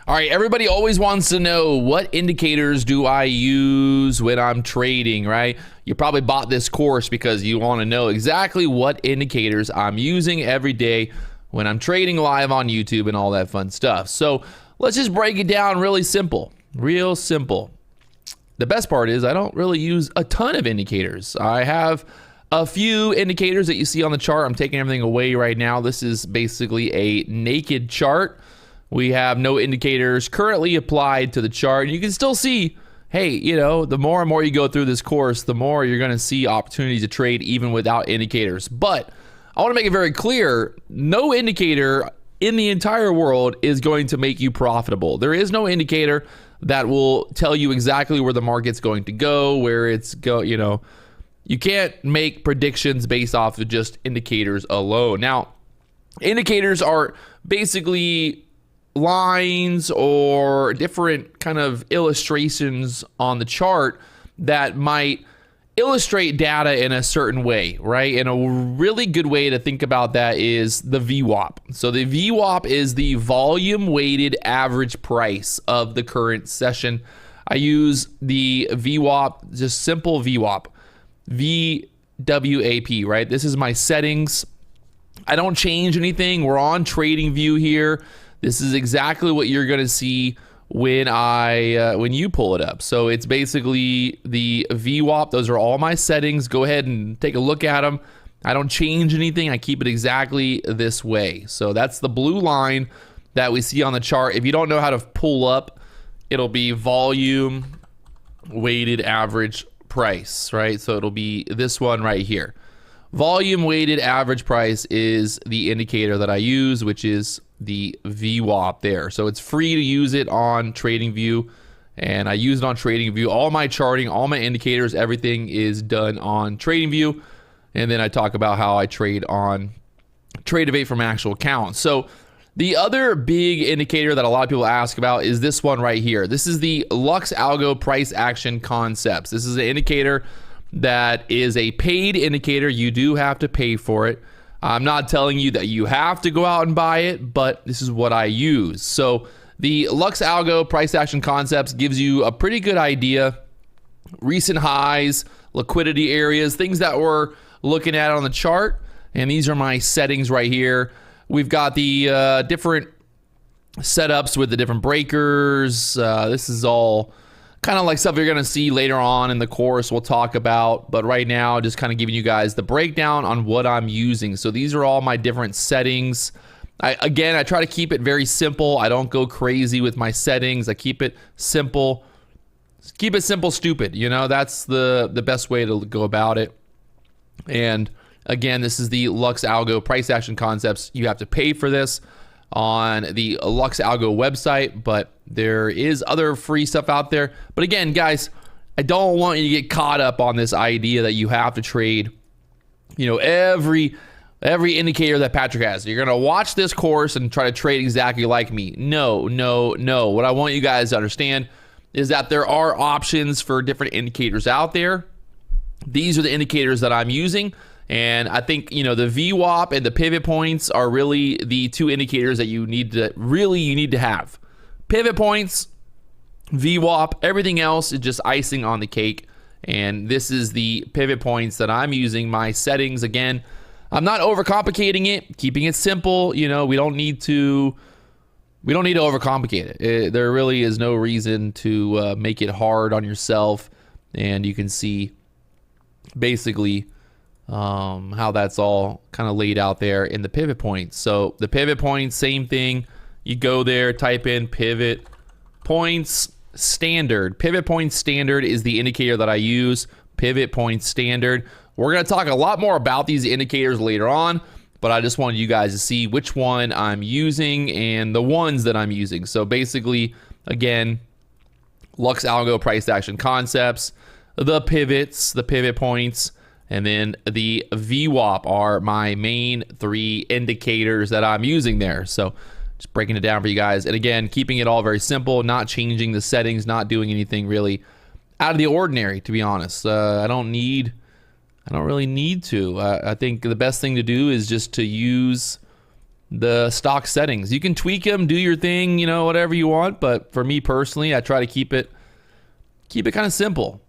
All right, everybody always wants to know, what indicators do I use when I'm trading, right? You probably bought this course because you want to know exactly what indicators I'm using every day when I'm trading live on YouTube and all that fun stuff. So let's just break it down really simple, real simple. The best part is I don't really use a ton of indicators. I have a few indicators that you see on the chart. I'm taking everything away right now. This is basically a naked chart. We have no indicators currently applied to the chart. You can still see, hey, you know, the more and more you go through this course, the more you're going to see opportunities to trade even without indicators. But I want to make it very clear, no indicator in the entire world is going to make you profitable. There is no indicator that will tell you exactly where the market's going to go, where it's you know, you can't make predictions based off of just indicators alone. Now, indicators are basically lines or different kind of illustrations on the chart that might illustrate data in a certain way, right? And a really good way to think about that is the VWAP. So the VWAP is the volume weighted average price of the current session. I use the VWAP, just simple VWAP, VWAP, right? This is my settings. I don't change anything. We're on Trading View here. This is exactly what you're going to see when when you pull it up. So it's basically the VWAP. Those are all my settings. Go ahead and take a look at them. I don't change anything. I keep it exactly this way. So that's the blue line that we see on the chart. If you don't know how to pull up, it'll be volume weighted average price, right? So it'll be this one right here. Volume weighted average price is the indicator that I use, which is the VWAP there. So it's free to use it on TradingView, and I use it on TradingView. All my charting, all my indicators, everything is done on TradingView. And then I talk about how I trade on Tradevate from actual account. So the other big indicator that a lot of people ask about is this one right here. This is the Lux Algo Price Action Concepts. This is an indicator that is a paid indicator. You do have to pay for it. I'm not telling you that you have to go out and buy it, but this is what I use. So the Lux Algo Price Action Concepts gives you a pretty good idea. Recent highs, liquidity areas, things that we're looking at on the chart. And these are my settings right here. We've got the different setups with the different breakers. This is all kind of like stuff you're going to see later on in the course we'll talk about. But right now, just kind of giving you guys the breakdown on what I'm using. So these are all my different settings. Again, I try to keep it very simple. I don't go crazy with my settings. I keep it simple. Keep it simple, stupid. You know, that's the best way to go about it. And again, this is the Lux Algo Price Action Concepts. You have to pay for this on the Lux Algo website, but there is other free stuff out there. But again, guys, I don't want you to get caught up on this idea that you have to trade, you know, every indicator that Patrick has. You're going to watch this course and try to trade exactly like me. No, no, no. What I want you guys to understand is that there are options for different indicators out there. These are the indicators that I'm using. And I think, you know, the VWAP and the pivot points are really the two indicators that you need to have. Pivot points, VWAP, everything else is just icing on the cake. And this is the pivot points that I'm using. My settings, again, I'm not overcomplicating it, keeping it simple. You know, we don't need to overcomplicate it. There really is no reason to make it hard on yourself. And you can see basically how that's all kind of laid out there in the pivot points. So the pivot points, same thing. You go there, type in pivot points standard. Pivot points standard is the indicator that I use. Pivot points standard. We're going to talk a lot more about these indicators later on, but I just wanted you guys to see which one I'm using and the ones that I'm using. So basically, again, Lux Algo Price Action Concepts, the pivots, the pivot points, and then the VWAP are my main three indicators that I'm using there. So just breaking it down for you guys. And again, keeping it all very simple, not changing the settings, not doing anything really out of the ordinary, to be honest. I don't really need to. I think the best thing to do is just to use the stock settings. You can tweak them, do your thing, you know, whatever you want. But for me personally, I try to keep it kind of simple.